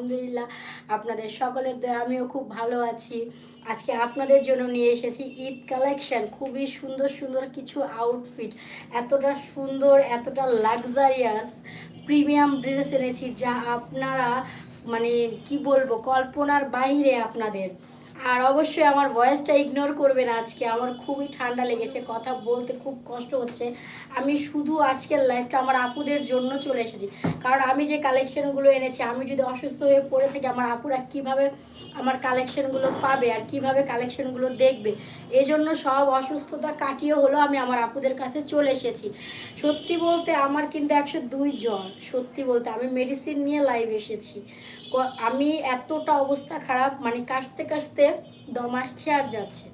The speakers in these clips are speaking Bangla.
আলহামদুলিল্লাহ আপনাদের সকলের দয়া আমিও খুব ভালো আছি। আজকে আপনাদের জন্য নিয়ে এসেছি ঈদ কালেকশন, খুবই সুন্দর সুন্দর কিছু আউটফিট, এতটা সুন্দর এতটা লাক্সারিয়াস প্রিমিয়াম ড্রেস এনেছি যা আপনারা মানে কি বলবো, কল্পনার বাইরে আপনাদের। আর অবশ্যই আমার ভয়েসটা ইগনোর করবেন, আজকে আমার খুবই ঠান্ডা লেগেছে, কথা বলতে খুব কষ্ট হচ্ছে। আমি শুধু আজকের লাইফটা আমার আপুদের জন্য চলে এসেছি, কারণ আমি যে কালেকশনগুলো এনেছি, আমি যদি অসুস্থ হয়ে পড়ে থাকি আমার আপুরা কিভাবে আমার কালেকশনগুলো পাবে আর কিভাবে কালেকশনগুলো দেখবে। এই জন্য সব অসুস্থতা কাটিয়ে হলো আমি আমার আপুদের কাছে চলে এসেছি। সত্যি বলতে আমার কিন্তু 102 জ্বর, সত্যি বলতে আমি মেডিসিন নিয়ে লাইভ এসেছি। আমি এতটা অবস্থা খারাপ, মানে কাশতে কাশতে দম আসছে আর যাচ্ছে।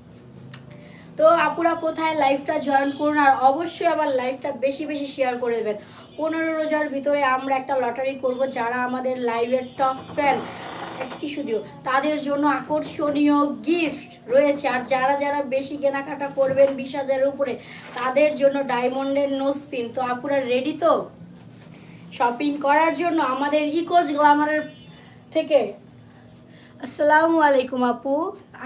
তো আপুরা কোথায় লাইভটা জয়েন করুন, আর অবশ্যই আমার লাইভটা বেশি বেশি শেয়ার করে দেবেন। 15 রোজার ভিতরে আমরা একটা লটারি করব, যারা আমাদের লাইভের টপ ফ্যান টিস্যু দিও তাদের জন্য আকর্ষণীয় গিফট রয়েছে। আর যারা যারা বেশি কেনাকাটা করবেন 20,000-এর উপরে, তাদের জন্য ডায়মন্ডের নোজপিন। তো আপুরা রেডি তো শপিং করার জন্য আমাদের ইকোজ গ্ল্যামারের থেকে? আসসালামু আলাইকুম আপু,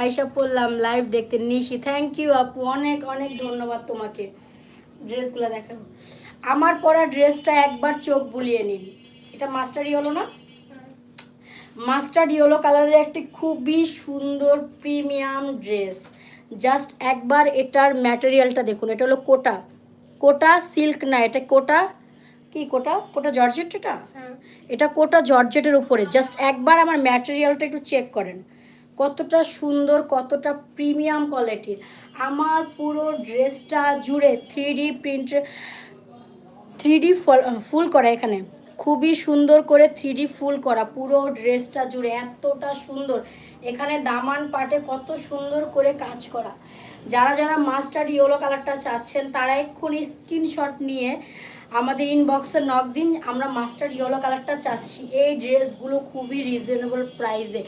আয়শা পড়লাম লাইভ দেখতে। নিশি, থ্যাংক ইউ আপু, অনেক অনেক ধন্যবাদ তোমাকে। ড্রেসগুলো দেখাবো, আমার পরা ড্রেসটা একবার চোখ বুলিয়ে নিন। এটা মাস্টার ইয়েলো না, মাস্টার্ড ইয়েলো কালারের একটি খুবই সুন্দর প্রিমিয়াম ড্রেস। জাস্ট একবার এটার ম্যাটেরিয়ালটা দেখুন, এটা হলো কোটা, কোটা সিল্ক না, এটা কোটা, কি কোটা, কোটা জর্জেট, এটা কোটা জর্জেটের উপরে। জাস্ট একবার আমার ম্যাটেরিয়ালটা একটু চেক করেন, কতটা সুন্দর কতটা প্রিমিয়াম কোয়ালিটির। আমার পুরো ড্রেসটা জুড়ে 3D প্রিন্টের, 3D ফুল করা, এখানে খুবই সুন্দর করে 3D ফুল করা পুরো ড্রেসটা জুড়ে, এতটা সুন্দর। এখানে দামান পাটে কত সুন্দর করে কাজ করা। যারা যারা মাস্টার্ড ইয়েলো কালারটা চাচ্ছেন তারা এক্ষুনি স্ক্রিনশট নিয়ে আমাদের ইনবক্সে নক দিন, আমরা মাস্টার্ড ইয়েলো কালারটা চাচ্ছি। এই ড্রেসগুলো খুবই রিজনেবল প্রাইসে,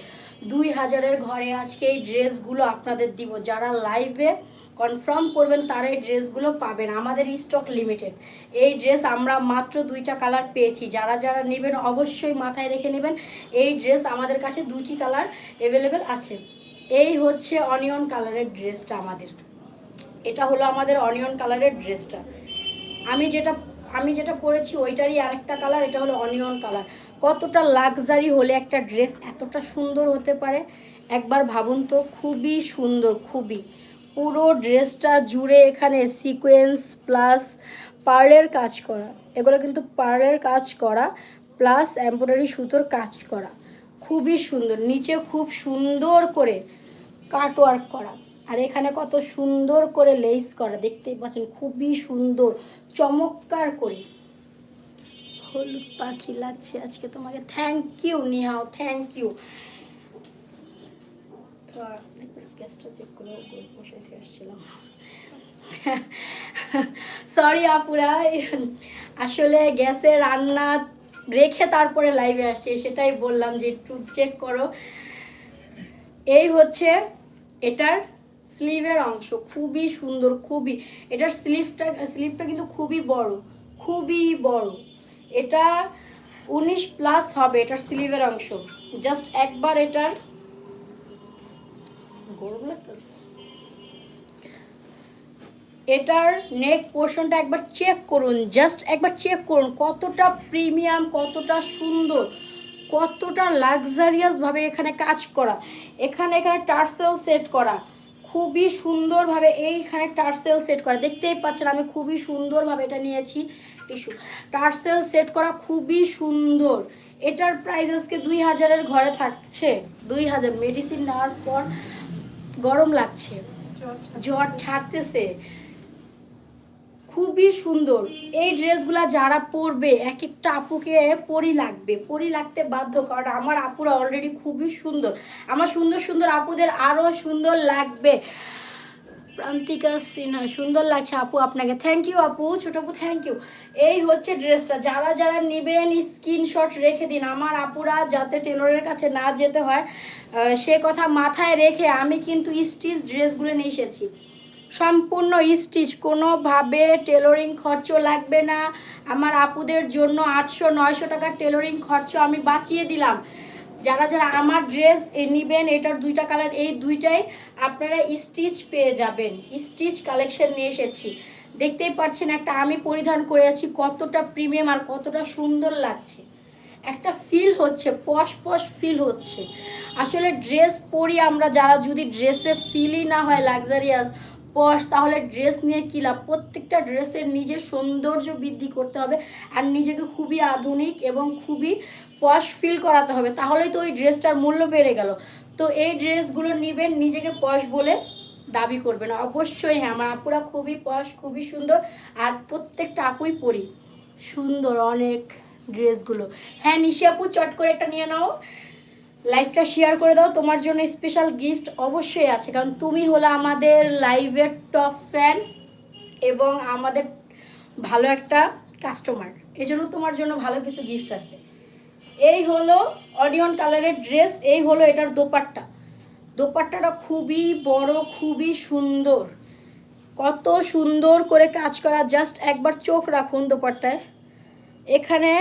2000-এর ঘরে আজকে এই ড্রেসগুলো আপনাদের দিব। যারা লাইভে কনফার্ম করবেন তারা এই ড্রেসগুলো পাবেন, আমাদের স্টক লিমিটেড। এই ড্রেস আমরা মাত্র 2টা কালার পেয়েছি, যারা যারা নেবেন অবশ্যই মাথায় রেখে নেবেন এই ড্রেস আমাদের কাছে 2টি কালার অ্যাভেলেবেল আছে। এই হচ্ছে অনিয়ন কালারের ড্রেসটা আমাদের, এটা হলো আমাদের অনিয়ন কালারের ড্রেসটা। আমি যেটা পরেছি ওইটারই আরেকটা কালার, এটা হলো অনিয়ন কালার। কতটা লাক্সারি হলে একটা ড্রেস এতটা সুন্দর হতে পারে একবার ভাবুন তো, খুবই সুন্দর খুবই। পুরো ড্রেসটা জুড়ে এখানে সিকোয়েন্স প্লাস পার্লের কাজ করা, এগুলো কিন্তু পার্লের কাজ করা প্লাস এমব্রয়ডারি সুতোর কাজ করা, খুবই সুন্দর। নিচে খুব সুন্দর করে কাট ওয়ার্ক করা, আর এখানে কত সুন্দর করে লেস করা, দেখতেই পাচ্ছেন খুবই সুন্দর চমৎকার করে। হলুদ পাখি লাগছে আজকে তোমাকে, থ্যাংক ইউ নিহাও, থ্যাংক ইউ। গ্যাসটা চেক করে বসাইতে আসছিলাম, সরি আপুরা, আসলে গ্যাসে রান্না রেখে তারপরে লাইভে আসছে, সেটাই বললাম যে একটু চেক করো। এই হচ্ছে এটার স্লিভের অংশ, খুবই সুন্দর খুবই। এটার স্লিভটা কিন্তু খুবই বড়, খুবই বড়। এটা 19+ হবে এটার স্লিভের অংশ। জাস্ট একবার এটার গরম লাগতেছে, এটার নেক পোর্শনটা একবার চেক করুন, জাস্ট একবার চেক করুন কতটা প্রিমিয়াম, কতটা সুন্দর, কতটা লাক্সারিয়াসভাবে এখানে কাজ করা। এখানে টার্সেল সেট করা খুবই সুন্দরভাবে, এইখানে টার্সেল সেট করা, দেখতেই পাচ্ছেন আমি খুবই সুন্দরভাবে এটা নিয়েছি টিস্যু। টার্সেল সেট করা খুবই সুন্দর। এটার প্রাইস আজকে 2000-এর ঘরে থাকছে, 2000। মেডিসিন নেওয়ার পর গরম লাগছে, জ্বর ছাড়তেছে, খুবই সুন্দর। এই ড্রেসগুলো যারা পরবে এক একটা আপুকে পরি লাগবে, পরি লাগতে বাধ্য, কারণ আমার আপুরা অলরেডি খুবই সুন্দর, আমার সুন্দর সুন্দর আপুদের আরও সুন্দর লাগবে। প্রান্তিকা সিনহা, সুন্দর লাগছে আপু আপনাকে, থ্যাংক ইউ আপু, ছোট আপু থ্যাংক ইউ। এই হচ্ছে ড্রেসটা, যারা যারা নেবেন স্ক্রিনশট রেখে দিন, আমার আপুরা যাতে টেলরের কাছে না যেতে হয় সে কথা মাথায় রেখে আমি কিন্তু স্টিচ ড্রেসগুলো নিয়ে এসেছি, সম্পূর্ণ স্টিচ, কোনোভাবে টেলরিং খরচ লাগবে না। আমার আপুদের জন্য 800-900 টাকার টেলরিং খরচ আমি বাঁচিয়ে দিলাম। যারা যারা আমার ড্রেস নেবেন, এটার দুইটা কালার, এই দুইটাই আপনারা স্টিচ পেয়ে যাবেন। স্টিচ কালেকশন নিয়ে এসেছি, দেখতেই পাচ্ছেন একটা আমি পরিধান করে আছি, কতটা প্রিমিয়াম আর কতটা সুন্দর লাগছে, একটা ফিল হচ্ছে, পশ পশ ফিল হচ্ছে। আসলে ড্রেস পরি আমরা যারা, যদি ড্রেসে ফিলই না হয় লাক্সারিয়াস পশ, তাহলে ড্রেস নিয়ে কী লাভ? প্রত্যেকটা ড্রেসের নিজের সৌন্দর্য বৃদ্ধি করতে হবে আর নিজেকে খুবই আধুনিক এবং খুবই পশ ফিল করাতে হবে, তাহলেই তো ওই ড্রেসটার মূল্য বেড়ে গেল। তো এই ড্রেসগুলো নেবেন, নিজেকে পশ বলে দাবি করবেন অবশ্যই। হ্যাঁ, আমার আপুরা খুবই পশ, খুবই সুন্দর, আর প্রত্যেকটা আপুই পরি সুন্দর অনেক ড্রেসগুলো। হ্যাঁ নিশি আপু, চট করে একটা নিয়ে নাও, লাইভটা শেয়ার করে দাও, তোমার জন্য স্পেশাল গিফট অবশ্যই আছে, কারণ তুমি হলো আমাদের লাইভের টপ ফ্যান এবং আমাদের ভালো একটা কাস্টমার, এই জন্য তোমার জন্য ভালো কিছু গিফট আছে। এই হলো অনিয়ন কালারের ড্রেস, এই হলো এটার দোপাট্টা। দোপাট্টাটা খুবই বড়, খুবই সুন্দর, কত সুন্দর করে কাজ করা, জাস্ট একবার চোখ রাখুন দোপাট্টায়। এখানে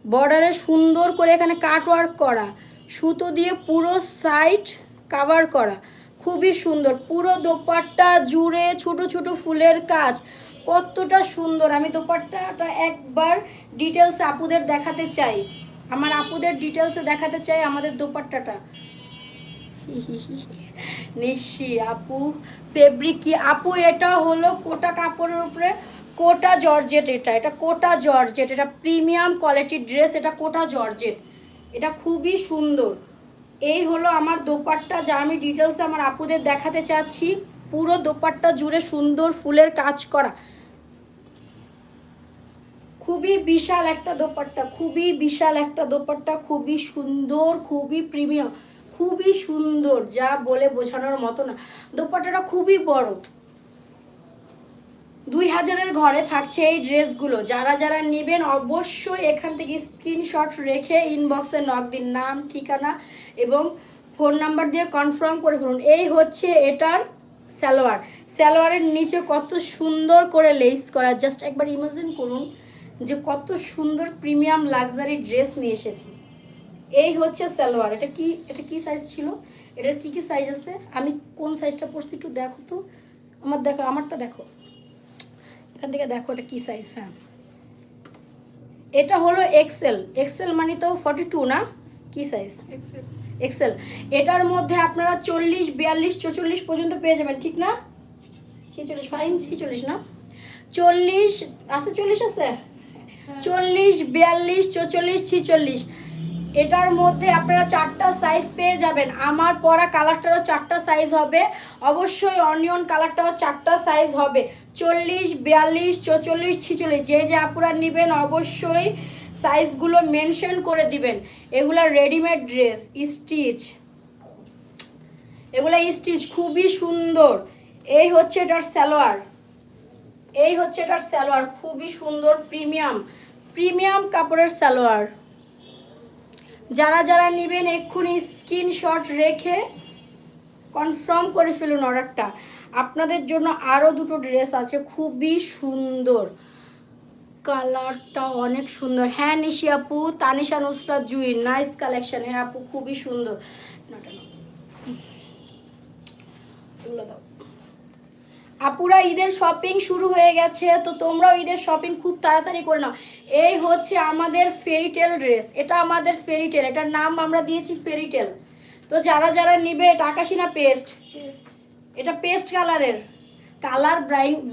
বর্ডারে সুন্দর করে এখানে কাটওয়ার্ক করা, সুতো দিয়ে পুরো সাইড কাভার করা, খুবই সুন্দর। পুরো দোপাট্টা জুড়ে ছোট ছোট ফুলের কাজ, কতটা সুন্দর। আমি দোপাট্টাটা একবার ডিটেলসে আপুদের দেখাতে চাই, আমার আপুদের ডিটেলসে দেখাতে চাই আমাদের দোপাট্টাটা। নিশি আপু ফেব্রিক কি আপু? এটা হলো কোটা কাপড়ের উপরে কোটা জর্জেট, এটা কোটা জর্জেট, এটা প্রিমিয়াম কোয়ালিটির ড্রেস, এটা কোটা জর্জেট, এটা খুবই সুন্দর। এই হলো আমার দোপাট্টা, যা আমি ডিটেলসে আমার আপুদের দেখাতে চাচ্ছি। পুরো দোপাট্টা জুড়ে সুন্দর ফুলের কাজ করা, খুবই বিশাল একটা দোপাট্টা, খুবই বিশাল একটা দোপাট্টা, খুবই সুন্দর, খুবই প্রিমিয়াম, খুবই সুন্দর, যা বলে বোঝানোর মতো না। দোপাট্টাটা খুবই বড়, 2000-এর ঘরে থাকছে এই ড্রেসগুলো। যারা যারা নেবেন অবশ্যই এখান থেকে স্ক্রিনশট রেখে ইনবক্সে নক দিন, নাম ঠিকানা এবং ফোন নাম্বার দিয়ে কনফার্ম করে ফেলুন। এই হচ্ছে এটার সালোয়ার, সালোয়ারের নিচে কত সুন্দর করে লেস করা, জাস্ট একবার ইমাজিন করুন যে কত সুন্দর প্রিমিয়াম লাক্সারি ড্রেস নিয়ে এসেছি। এই হচ্ছে সালোয়ার। এটা কি সাইজ ছিল, এটার কি কি সাইজ আছে, আমি কোন সাইজটা পরছি একটু দেখো তো, দেখো আমারটা দেখো, এখান থেকে দেখো এটা কি সাইজ। হ্যাঁ এটা হলো এক্সেল, এক্সেল মানে তো 42 না, কি সাইজ? এক্সেল। এটার মধ্যে আপনারা 40, 42, 44 পর্যন্ত পেয়ে যাবেন, ঠিক না? 46, ফাইন 46 না, 40 আছে, 40 আছে, 40, 42, 44, 46, এটার মধ্যে আপনারা 4টা সাইজ পেয়ে যাবেন। আমার পরা কালারটারও 4টা সাইজ হবে, অবশ্যই অনিয়ন কালারটাও 4টা সাইজ হবে, 40, 42, 44, 46। যে যে আপুরা নেবেন অবশ্যই সাইজগুলো মেনশন করে দিবেন। এগুলা রেডিমেড ড্রেস, স্টিচ, এগুলা স্টিচ, খুবই সুন্দর। এই হচ্ছে এটার সালোয়ার, এই হচ্ছে এটার সালোয়ার, খুবই সুন্দর, প্রিমিয়াম প্রিমিয়াম কাপড়ের সালোয়ার। যারা যারা নেবেন এক্ষুনি স্ক্রিনশট রেখে কনফার্ম করে ফেলুন অর্ডারটা। আপনাদের জন্য আরও দুটো ড্রেস আছে, খুবই সুন্দর, কালারটা অনেক সুন্দর। হ্যাঁ নিশি আপু, তানিশা নুসরাত জুই, নাইস কালেকশন। হ্যাঁ আপু খুবই সুন্দর, দাও। আপুরা ঈদের শপিং শুরু হয়ে গেছে, তো তোমরাও ঈদের শপিং খুব তাড়াতাড়ি করে নাও। এই হচ্ছে আমাদের ফেরিটেল ড্রেস, এটা আমাদের ফেরিটেল, এটার নাম আমরা দিয়েছি ফেরিটেল। তো যারা যারা নিবে, এটা আকাশি না পেস্ট, এটা পেস্ট কালারের, কালার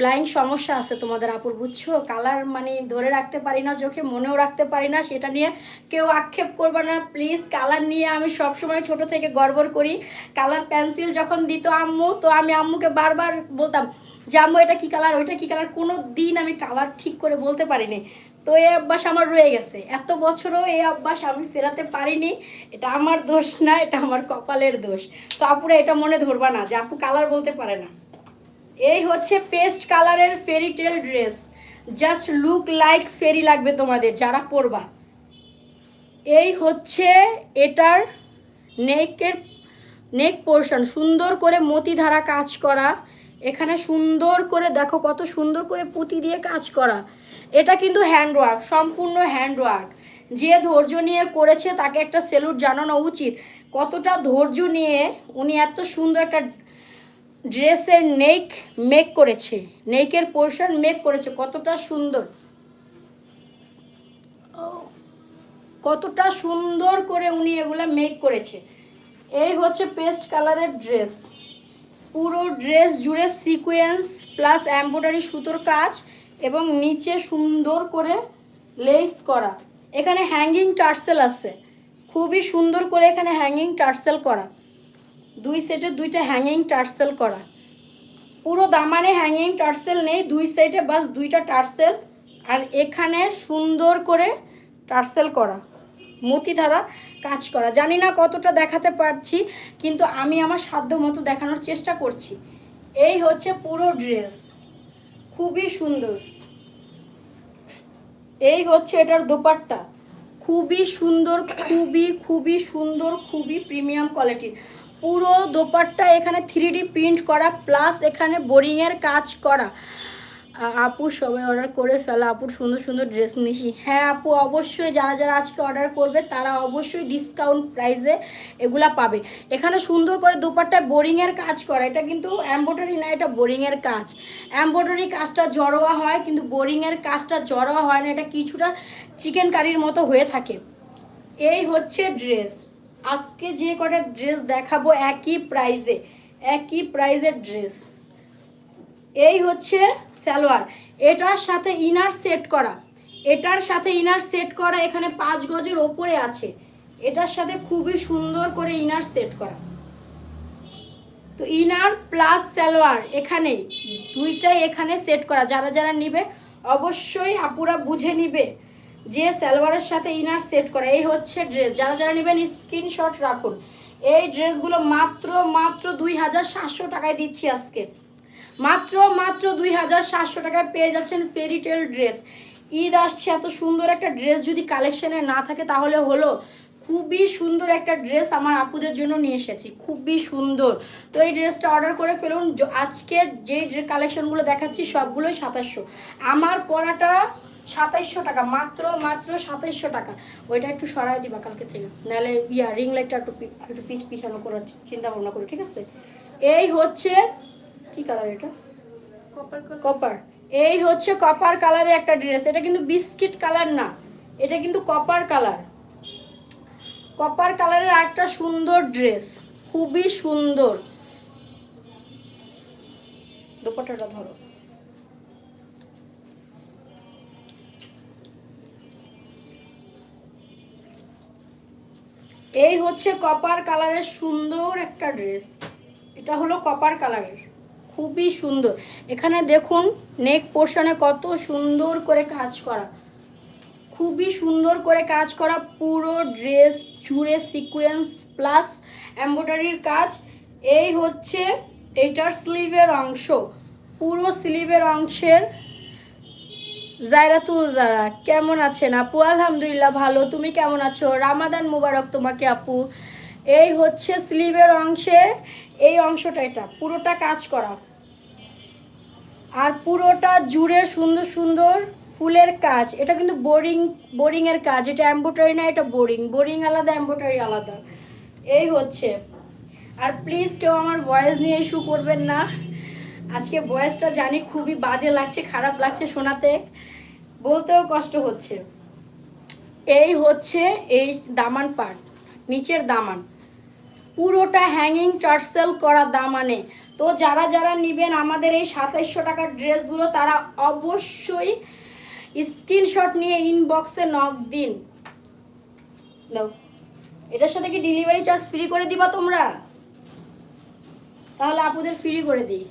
ব্লাইন্ড সমস্যা আছে তোমাদের আপুর, বুঝছো? কালার মানে ধরে রাখতে পারি না চোখে, মনেও রাখতে পারি না, সেটা নিয়ে কেউ আক্ষেপ করবে না প্লিজ। কালার নিয়ে আমি সবসময় ছোট থেকে গড়বড় করি। কালার পেন্সিল যখন দিত আম্মু, তো আমি আম্মুকে বারবার বলতাম যে আম্মু এটা কী কালার, ওইটা কী কালার, কোনো দিন আমি কালার ঠিক করে বলতে পারিনি। তো এই অভ্যাস আমার রয়ে গেছে, এত বছরও এই অভ্যাস আমি ফেরাতে পারিনি। এটা আমার দোষ না, এটা আমার কপালের দোষ। তো আপুরা এটা মনে ধরবা না যে আপু কালার বলতে পারে না। এই হচ্ছে পেস্ট কালারের fairytale dress, just look like fairy লাগবে তোমাদের যারা পরবা। এই হচ্ছে এটার নেক পোর্শন, সুন্দর করে মতি ধারা কাজ করা, এখানে সুন্দর করে দেখো কত সুন্দর করে পুঁতি দিয়ে কাজ করা। এটা কিন্তু হ্যান্ডওয়ার্ক, সম্পূর্ণ হ্যান্ডওয়ার্ক, যে ধৈর্য নিয়ে করেছে তাকে একটা স্যালুট জানানো উচিত। কতটা ধৈর্য নিয়ে উনি এত সুন্দর একটা ড্রেসের মেক করেছে, নেকের পোর্শন মেক করেছে, কতটা সুন্দর, কতটা সুন্দর করে উনি এগুলা মেক করেছে। এই হচ্ছে পেস্ট কালারের ড্রেস, পুরো ড্রেস জুড়ে সিকোয়েন্স প্লাস এমব্রয়ডারি সুতোর কাজ এবং নিচে সুন্দর করে লেস করা। এখানে হ্যাঙ্গিং টার্সেল আছে, খুবই সুন্দর করে এখানে হ্যাঙ্গিং টার্সেল করা, দুই সেটে দুইটা হ্যাঙ্গিং টার্সেল করা। পুরো দামানে হ্যাঙ্গিং টার্সেল নেই, দুই সাইডে বাস দুইটা টার্সেল, আর এখানে সুন্দর করে টার্সেল করা, মতি ধারা কাজ করা। জানি না কতটা দেখাতে পারছি, কিন্তু আমি আমার সাধ্য মতো দেখানোর চেষ্টা করছি। এই হচ্ছে পুরো ড্রেস, খুবই সুন্দর। এই হচ্ছে এটার দোপাট্টা, খুবই সুন্দর, খুবই সুন্দর, খুবই প্রিমিয়াম কোয়ালিটির। পুরো দোপাট্টা এখানে 3D প্রিন্ট করা প্লাস এখানে বোরিংয়ের কাজ করা। আপু সবাই অর্ডার করে ফেলা, আপুর সুন্দর সুন্দর ড্রেস নিশি। হ্যাঁ আপু, অবশ্যই যারা যারা আজকে অর্ডার করবে তারা অবশ্যই ডিসকাউন্ট প্রাইসে এগুলা পাবে। এখানে সুন্দর করে দোপাট্টায় বোরিংয়ের কাজ করা, এটা কিন্তু এমব্রয়ডারি না, এটা বোরিংয়ের কাজ। এমব্রয়ডারি কাজটা জড়োয়া হয়, কিন্তু বোরিংয়ের কাজটা জড়োয়া হয় না, এটা কিছুটা চিকেন কারির মতো হয়ে থাকে। এই হচ্ছে ড্রেস, আজকে যে কটা ড্রেস দেখাবো একই প্রাইজের ড্রেস। এই হচ্ছে সালোয়ার, এটার সাথে ইনার সেট করা, এখানে 5 গজের ওপরে আছে, এটার সাথে খুবই সুন্দর করে ইনার সেট করা। তো ইনার প্লাস সালোয়ার এখানে দুইটাই এখানে সেট করা। যারা যারা নিবে অবশ্যই আপুরা বুঝে নিবে যে সালোয়ারের সাথে ইনার সেট করা। এই হচ্ছে ড্রেস, যারা যারা নেবেন স্ক্রিনশট রাখুন। এই ড্রেসগুলো মাত্র 2700 টাকায় দিচ্ছি আজকে, মাত্র 2700 টাকায় পেয়ে যাচ্ছেন ফেরি টেল ড্রেস। ঈদ আসছে, এত সুন্দর একটা ড্রেস যদি কালেকশনে না থাকে তাহলে হলো। খুবই সুন্দর একটা ড্রেস আমার আপুদের জন্য নিয়ে এসেছি, খুবই সুন্দর। তো এই ড্রেসটা অর্ডার করে ফেলুন। আজকে যে কালেকশনগুলো দেখাচ্ছি সবগুলোই 2700, আমার পরাটা 2700 টাকা, মাত্র 2700 টাকা। ওইটা একটু সরাই দিবা কালকে থেকে, নাহলে রিং লাইটটা একটু পিছানো করার চিন্তা ভাবনা করো, ঠিক আছে? এই হচ্ছে কি কালার, এটা কপার। এই হচ্ছে কপার কালারের একটা ড্রেস, এটা কিন্তু বিস্কিট কালার না, এটা কিন্তু কপার কালারের একটা সুন্দর ড্রেস, খুবই সুন্দর। দোপাট্টাটা ধরো, এই হচ্ছে কপার কালারের সুন্দর একটা ড্রেস, এটা হলো কপার কালারের, খুবই সুন্দর। এখানে দেখুন নেক পোর্শনে কত সুন্দর করে কাজ করা, খুবই সুন্দর করে কাজ করা, পুরো ড্রেস জুড়ে সিকোয়েন্স প্লাস এমব্রয়ডারির কাজ। এই হচ্ছে এটার স্লিভের অংশ, পুরো স্লিভের অংশের। জায়রাতুল জারা কেমন আছেন আপু? আলহামদুলিল্লাহ ভালো, তুমি কেমন আছো? রামাদান মুবারক তোমাকে আপু। এই হচ্ছে স্লিভের অংশে এই অংশটা, এটা পুরোটা কাজ করা, আর পুরোটা জুড়ে সুন্দর সুন্দর ফুলের কাজ। এটা কিন্তু বোরিংয়ের কাজ, এটা এমব্রয়ডারি না, এটা বোরিং আলাদা, এমব্রয়ডারি আলাদা। এই হচ্ছে। আর প্লিজ কেউ আমার ভয়েস নিয়ে ইস্যু করবেন না, আজকে ভয়েসটা জানি খুবই বাজে লাগছে, খারাপ লাগছে শোনাতে, বলতেও কষ্ট হচ্ছে। এই হচ্ছে এই দামান পার্ট, নিচের দামান পুরোটা হ্যাঙ্গিং টার্সেল করা দামানে। তো যারা যারা নেবেন আমাদের এই 2700 টাকার ড্রেসগুলো তারা অবশ্যই স্ক্রিনশট নিয়ে ইনবক্সে নক দিন। দাও, এটার সাথে কি ডেলিভারি চার্জ ফ্রি করে দিবা তোমরা? তাহলে আপুদের ফ্রি করে দিই।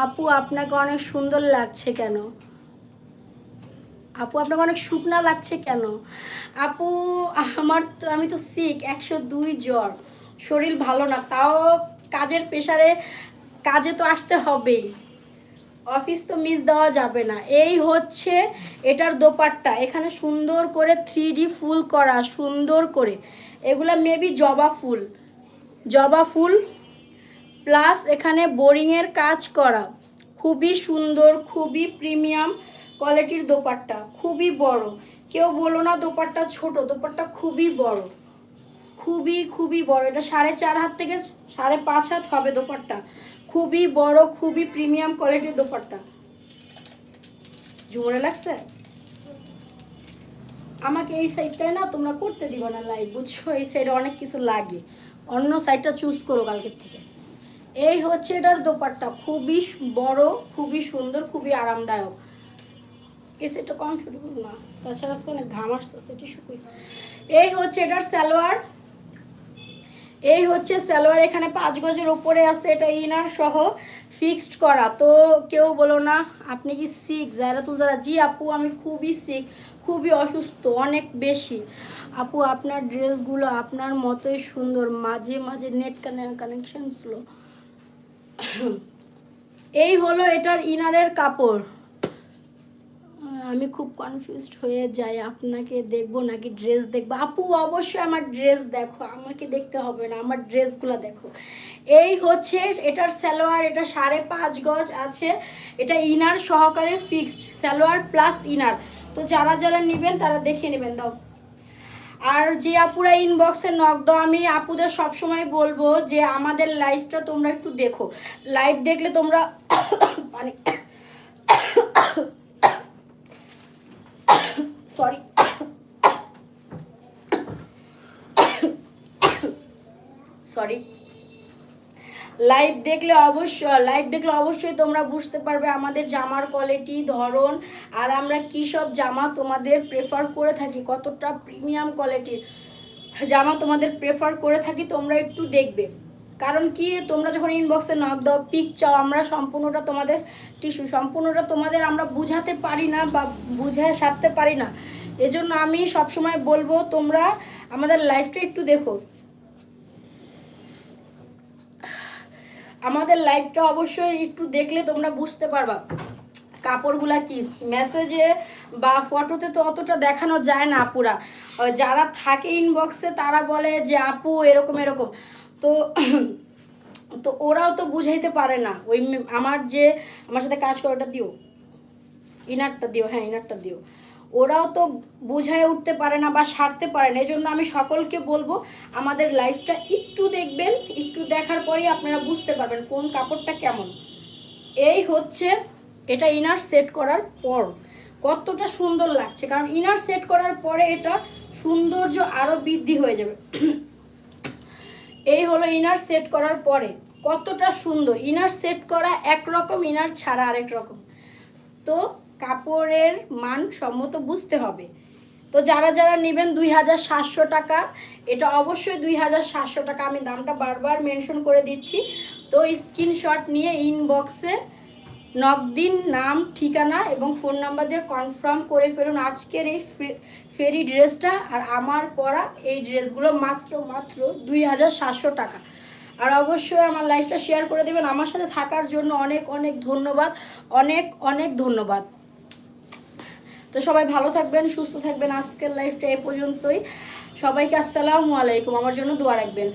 আপু আপনাকে অনেক সুন্দর লাগছে কেন? আপু আপনাকে অনেক শুকনা লাগছে কেন? আপু আমি তো সিক, 102 জ্বর, শরীর ভালো না, তাও কাজের প্রেশারে কাজে তো আসতে হবেই, অফিস তো মিস দেওয়া যাবে না। এই হচ্ছে এটার দোপাট্টা, এখানে সুন্দর করে 3D ফুল করা, সুন্দর করে এগুলা মেবি জবা ফুল প্লাস এখানে বোরিংয়ের কাজ করা, খুবই সুন্দর, খুবই প্রিমিয়াম কোয়ালিটির দোপাট্টা, খুবই বড়। কেউ বলো না দোপাট্টা ছোট, দোপাট্টা খুবই বড়, খুবই খুবই বড়। এটা 4.5 হাত থেকে 5.5 হাত হবে দোপাট্টা, খুবই বড়, খুবই প্রিমিয়াম কোয়ালিটির দোপাট্টা। ঝুমরে লাগছে? আমাকে এই সাইডটায় না তোমরা করতে দিবা না লাইভ, বুঝছো? এই সাইডে অনেক কিছু লাগে, অন্য সাইডটা চুজ করো কালকের থেকে। এই হচ্ছে এটার দোপাট্টা, খুবই বড়, খুবই সুন্দর, খুবই আরামদায়ক। এই সাইডটা কমফোর্টেবল না, তাছাড়া আজকে অনেক ঘাম আসতেছে, এটি শুকুই। এই হচ্ছে এটার সালোয়ার, এই হচ্ছে সালোয়ার। এখানে 5 গজের উপরে আছে, এটা ইনার সহ ফিক্সড করা। তো কেউ বলো না আপনি কি সিক জায়রাতুল জারা? জি আপু আমি খুবই সিক, খুবই অসুস্থ, অনেক বেশি। আপু আপনার ড্রেসগুলো আপনার মতোই সুন্দর, মাঝে মাঝে নেট কানেকশন স্লো। এই হলো এটার ইনারের কাপড়। আমি খুব কনফিউজড হয়ে যাই, আপনাকে দেখবো নাকি ড্রেস দেখবো? আপু অবশ্যই আমার ড্রেস দেখো, আমাকে দেখতে হবে না, আমার ড্রেসগুলো দেখো। এই হচ্ছে এটার সালোয়ার, এটা 5.5 গজ আছে, এটা ইনার সহকারে ফিক্সড সালোয়ার প্লাস ইনার। তো যারা যারা নেবেন তারা দেখে নেবেন। দাও। আর যে আপুরা ইনবক্সে নক দাও, আমি আপুদের সবসময় বলবো যে আমাদের লাইভটা তোমরা একটু দেখো, লাইভ দেখলে তোমরা মানে সরি সরি লাইভ দেখলে অবশ্যই তোমরা বুঝতে পারবে আমাদের জামার কোয়ালিটি, ধরন, আর আমরা কী সব জামা তোমাদের প্রেফার করে থাকি, কতটা প্রিমিয়াম কোয়ালিটির জামা তোমাদের প্রেফার করে থাকি। তোমরা একটু দেখবে, কারণ কি তোমরা যখন ইনবক্সে নক দাও, পিক চাও, আমরা সম্পূর্ণটা তোমাদের সম্পূর্ণটা তোমাদের আমরা বুঝাতে পারি না বা বুঝায় সারতে পারি না। এজন্য আমি সবসময় বলবো তোমরা আমাদের লাইভটা একটু দেখো, আমাদের লাইভটা অবশ্যই একটু দেখলে তোমরা বুঝতে পারবা কাপড়গুলা কি। মেসেজে বা ফটোতে তো অতটা দেখানো যায় না আপুরা, যারা থাকে ইনবক্সে তারা বলে যে আপু এরকম এরকম, তো তো ওরাও তো বুঝাইতে পারে না। ওই আমার সাথে কাজ করে, ওটা দিও, ইনারটা দিও, হ্যাঁ ইনারটা দিও। ওরাও তো বুঝায় উঠতে পারে না বা সারতে পারে না। এই জন্য আমি সকলকে বলবো আমাদের লাইফটা একটু দেখবেন, একটু দেখার পরেই আপনারা বুঝতে পারবেন কোন কাপড়টা কেমন। এই হচ্ছে এটা ইনার সেট করার পর কতটা সুন্দর লাগছে, কারণ ইনার সেট করার পরে এটা সৌন্দর্য আরও বৃদ্ধি হয়ে যাবে। এই হলো ইনার সেট করার পরে কতটা সুন্দর। ইনার সেট করা একরকম, ইনার ছাড়া আরেক রকম। তো কাপড়ের মান সম্মত বুঝতে হবে। তো যারা যারা নেবেন 2700 টাকা, এটা অবশ্যই 2700 টাকা, আমি দামটা বারবার মেনশন করে দিচ্ছি। তো স্ক্রিনশট নিয়ে ইনবক্সে নক দিন, নাম, ঠিকানা এবং ফোন নাম্বার দিয়ে কনফার্ম করে ফেলুন আজকের এই ফেরি ড্রেসটা। আর আমার পরা এই ড্রেসগুলো মাত্র 2700 টাকা। আর অবশ্যই আমার লাইফটা শেয়ার করে দেবেন। আমার সাথে থাকার জন্য অনেক অনেক ধন্যবাদ, অনেক অনেক ধন্যবাদ। তো সবাই ভালো থাকবেন, সুস্থ থাকবেন। আজকের লাইফটা এ পর্যন্তই। সবাইকে আসসালামু আলাইকুম, আমার জন্য দোয়া রাখবেন।